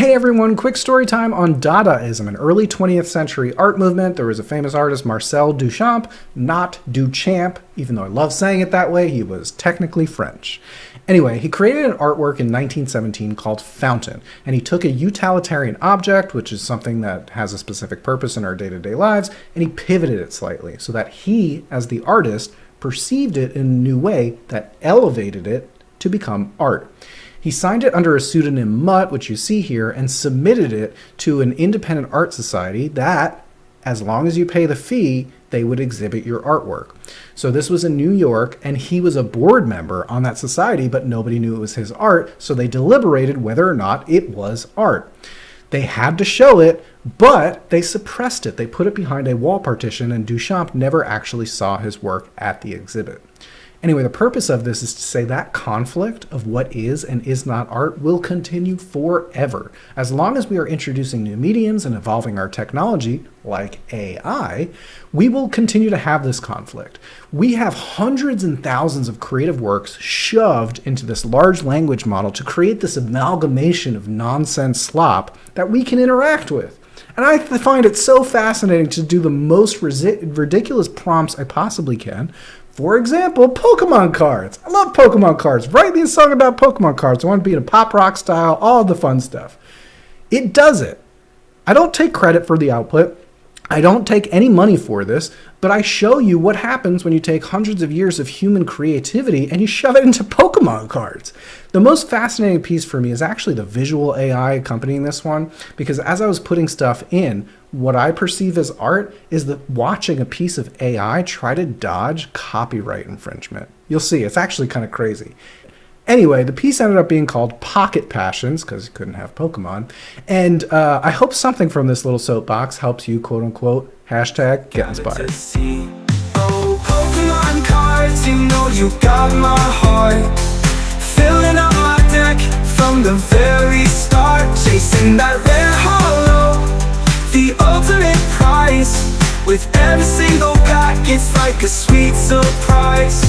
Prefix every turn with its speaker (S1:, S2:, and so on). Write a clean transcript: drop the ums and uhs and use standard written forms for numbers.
S1: Hey everyone, quick story time on Dadaism, an early 20th century art movement. There was a famous artist, Marcel Duchamp, not Duchamp, even though I love saying it that way. He was technically French. Anyway, he created an artwork in 1917 called Fountain, and he took a utilitarian object, which is something that has a specific purpose in our day-to-day lives, and he pivoted it slightly so that he, as the artist, perceived it in a new way that elevated it to become art. He signed it under a pseudonym Mutt, which you see here, and submitted it to an independent art society that, as long as you pay the fee, they would exhibit your artwork. So this was in New York, and he was a board member on that society, but nobody knew it was his art, so they deliberated whether or not it was art. They had to show it, but they suppressed it. They put it behind a wall partition, and Duchamp never actually saw his work at the exhibit. Anyway, the purpose of this is to say that conflict of what is and is not art will continue forever. As long as we are introducing new mediums and evolving our technology, like AI, we will continue to have this conflict. We have hundreds and thousands of creative works shoved into this large language model to create this amalgamation of nonsense slop that we can interact with. And I find it so fascinating to do the most ridiculous prompts I possibly can. For example, Pokemon cards. I love Pokemon cards. Write me a song about Pokemon cards. I want to be in a pop rock style, all the fun stuff. It does it. I don't take credit for the output. I don't take any money for this, but I show you what happens when you take hundreds of years of human creativity and you shove it into Pokemon cards. The most fascinating piece for me is actually the visual AI accompanying this one, because as I was putting stuff in, what I perceive as art is that watching a piece of AI try to dodge copyright infringement. You'll see, it's actually kind of crazy. Anyway, the piece ended up being called Pocket Passions, because you couldn't have Pokemon. And I hope something from this little soapbox helps you, quote unquote, hashtag get inspired.
S2: Oh, Pokemon cards, you know you got my heart. Filling up my deck from the very start. Chasing that